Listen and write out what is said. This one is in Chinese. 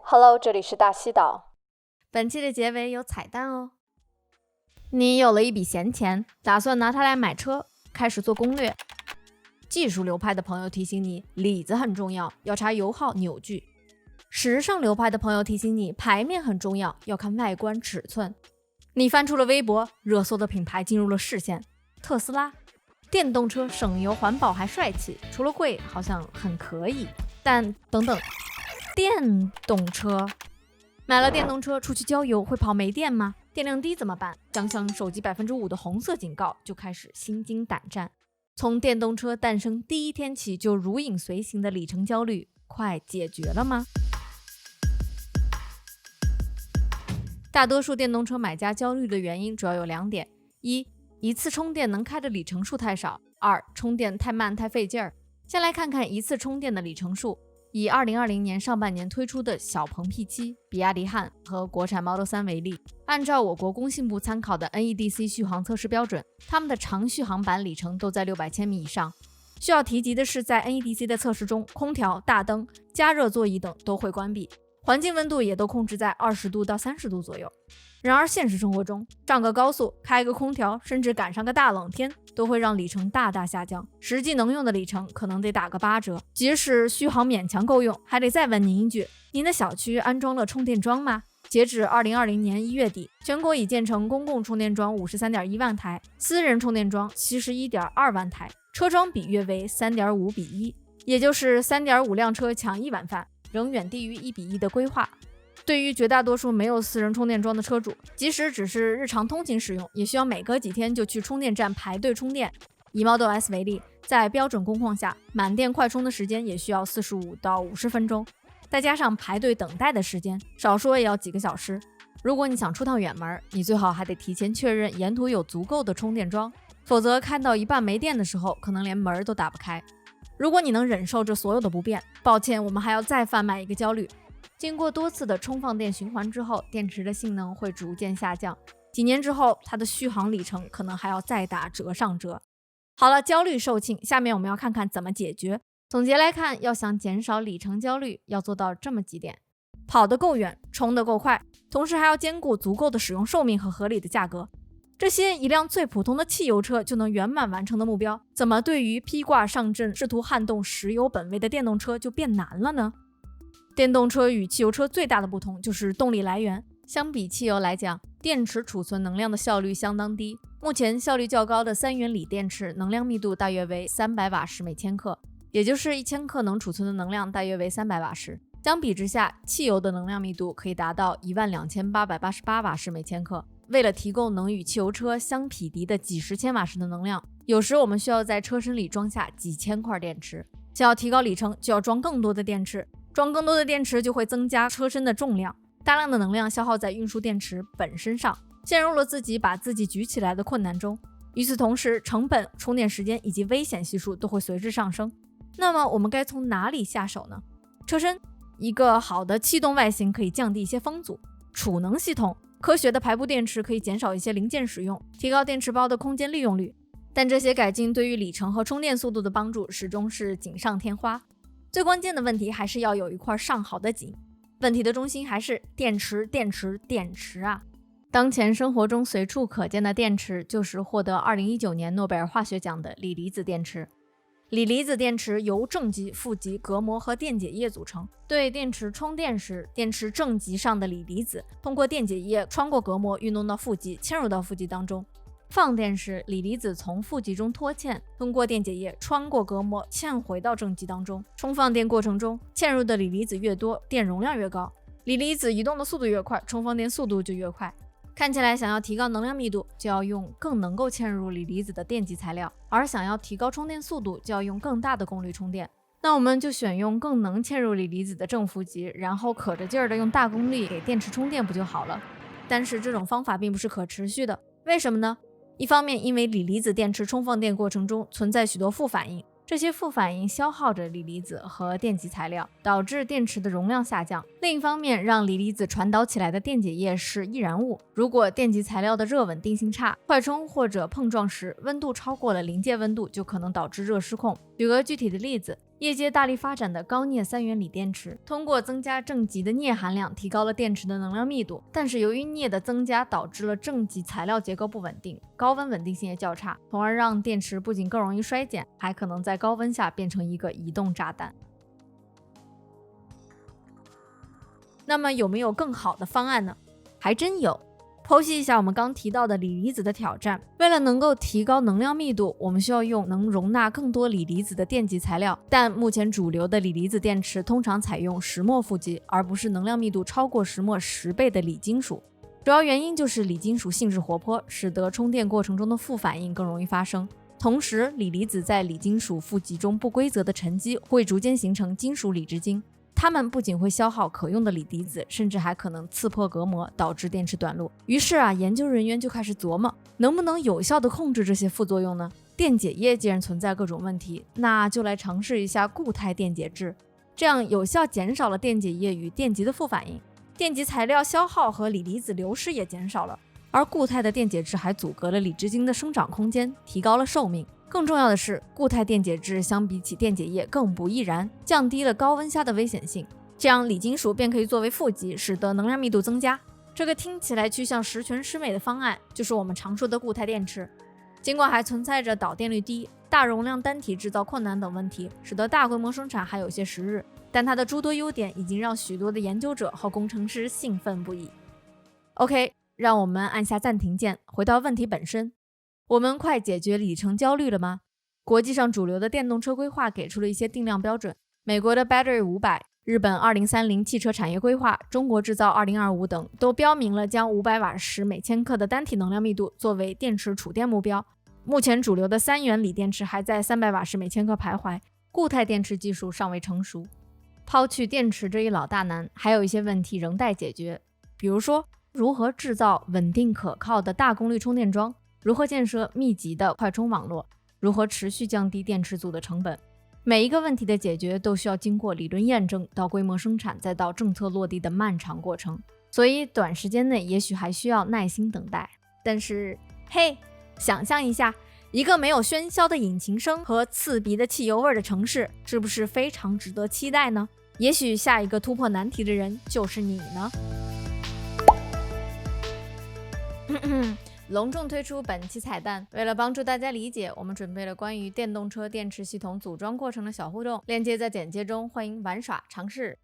Hello，这里是大西岛。本期的结尾有彩蛋哦。你有了一笔闲钱，打算拿它来买车，开始做攻略。技术流派的朋友提醒你，里子很重要，要查油耗、扭矩。时尚流派的朋友提醒你，排面很重要，要看外观尺寸。你翻出了微博，热搜的品牌进入了视线，特斯拉。电动车省油环保还帅气，除了贵好像很可以，但等等，电动车买了电动车出去郊游会跑没电吗？电量低怎么办？想想手机5%的红色警告，就开始心惊胆战。从电动车诞生第一天起就如影随形的里程焦虑，快解决了吗？大多数电动车买家焦虑的原因主要有2点：一次充电能开的里程数太少；2充电太慢太费劲儿。先来看看一次充电的里程数。以2020年上半年推出的小鹏 P7、比亚迪汉和国产 Model 3为例，按照我国工信部参考的 NEDC 续航测试标准，它们的长续航版里程都在600千米以上。需要提及的是，在 NEDC 的测试中，空调、大灯、加热座椅等都会关闭，环境温度也都控制在20度到30度左右。然而现实生活中，上个高速、开个空调，甚至赶上个大冷天，都会让里程大大下降，实际能用的里程可能得打个8折。即使续航勉强够用，还得再问您一句，您的小区安装了充电桩吗？截止2020年1月底，全国已建成公共充电桩53.1万台，私人充电桩71.2万台，车桩比约为3.5比1，也就是3.5辆车抢1碗饭，仍远低于1比1的规划。对于绝大多数没有私人充电桩的车主，即使只是日常通勤使用，也需要每隔几天就去充电站排队充电。以 Model S 为例，在标准工况下，满电快充的时间也需要45到50分钟，再加上排队等待的时间，少说也要几个小时。如果你想出趟远门，你最好还得提前确认沿途有足够的充电桩，否则开到一半没电的时候，可能连门都打不开。如果你能忍受这所有的不便，抱歉，我们还要再贩卖一个焦虑。经过多次的充放电循环之后，电池的性能会逐渐下降，几年之后，它的续航里程可能还要再打折上折。好了，焦虑售罄，下面我们要看看怎么解决。总结来看，要想减少里程焦虑，要做到这么几点：跑得够远，充得够快，同时还要兼顾足够的使用寿命和合理的价格。这些一辆最普通的汽油车就能圆满完成的目标，怎么对于披挂上阵试图撼动石油本位的电动车就变难了呢？电动车与汽油车最大的不同就是动力来源。相比汽油来讲，电池储存能量的效率相当低。目前效率较高的3元锂电池能量密度大约为300瓦时每千克，也就是1000克能储存的能量大约为300瓦时。相比之下，汽油的能量密度可以达到12888瓦时每千克。为了提供能与汽油车相匹敌的几十千瓦时的能量，有时我们需要在车身里装下几千块电池。想要提高里程，就要装更多的电池。装更多的电池就会增加车身的重量，大量的能量消耗在运输电池本身上，陷入了自己把自己举起来的困难中。与此同时，成本、充电时间以及危险系数都会随之上升。那么我们该从哪里下手呢？车身，一个好的气动外形可以降低一些风阻；储能系统，科学的排布电池可以减少一些零件使用，提高电池包的空间利用率。但这些改进对于里程和充电速度的帮助始终是锦上添花。最关键的问题还是要有一块上好的锦，问题的中心还是电池，电池，电池啊！当前生活中随处可见的电池，就是获得2019年诺贝尔化学奖的锂离子电池。锂离子电池由正极、负极、隔膜和电解液组成。对电池充电时，电池正极上的锂离子通过电解液穿过隔膜运动到负极，嵌入到负极当中。放电时，锂离子从负极中脱嵌，通过电解液穿过隔膜嵌回到正极当中。充放电过程中，嵌入的锂离子越多，电容量越高，锂离子移动的速度越快，充放电速度就越快。看起来想要提高能量密度，就要用更能够嵌入锂离子的电极材料，而想要提高充电速度，就要用更大的功率充电。那我们就选用更能嵌入锂离子的正负极，然后可着劲儿的用大功率给电池充电不就好了？但是这种方法并不是可持续的，为什么呢？一方面，因为锂离子电池充放电过程中存在许多负反应，这些负反应消耗着锂离子和电极材料，导致电池的容量下降。另一方面，让锂离子传导起来的电解液是易燃物，如果电极材料的热稳定性差，快充或者碰撞时温度超过了临界温度，就可能导致热失控。举个具体的例子，业界大力发展的高镍3元锂电池，通过增加正极的镍含量，提高了电池的能量密度。但是由于镍的增加，导致了正极材料结构不稳定，高温稳定性也较差，从而让电池不仅更容易衰减，还可能在高温下变成一个移动炸弹。那么有没有更好的方案呢？还真有。剖析一下我们刚提到的锂离子的挑战，为了能够提高能量密度，我们需要用能容纳更多锂离子的电极材料，但目前主流的锂离子电池通常采用石墨负极，而不是能量密度超过石墨10倍的锂金属。主要原因就是锂金属性质活泼，使得充电过程中的负反应更容易发生。同时，锂离子在锂金属负极中不规则的沉积，会逐渐形成金属锂之晶。它们不仅会消耗可用的锂离子，甚至还可能刺破隔膜，导致电池短路。于是研究人员就开始琢磨，能不能有效地控制这些副作用呢？电解液既然存在各种问题，那就来尝试一下固态电解质，这样有效减少了电解液与电极的负反应，电极材料消耗和锂离子流失也减少了，而固态的电解质还阻隔了锂之晶的生长空间，提高了寿命。更重要的是，固态电解质相比起电解液更不易燃，降低了高温下的危险性，这样锂金属便可以作为负极，使得能量密度增加。这个听起来趋向十全十美的方案，就是我们常说的固态电池。尽管还存在着导电率低、大容量单体制造困难等问题，使得大规模生产还有些时日，但它的诸多优点已经让许多的研究者和工程师兴奋不已。OK， 让我们按下暂停键，回到问题本身。我们快解决里程焦虑了吗？国际上主流的电动车规划给出了一些定量标准，美国的 Battery 500、日本2030汽车产业规划、中国制造2025等都标明了将500瓦时每千克的单体能量密度作为电池储电目标。目前主流的3元锂电池还在300瓦时每千克徘徊，固态电池技术尚未成熟。抛去电池这一老大难，还有一些问题仍待解决，比如说如何制造稳定可靠的大功率充电桩，如何建设密集的快充网络，如何持续降低电池组的成本。每一个问题的解决都需要经过理论验证到规模生产再到政策落地的漫长过程，所以短时间内也许还需要耐心等待。但是嘿，想象一下，一个没有喧嚣的引擎声和刺鼻的汽油味的城市，是不是非常值得期待呢？也许下一个突破难题的人就是你呢。隆重推出本期彩蛋，为了帮助大家理解，我们准备了关于电动车电池系统组装过程的小互动，链接在简介中，欢迎玩耍尝试。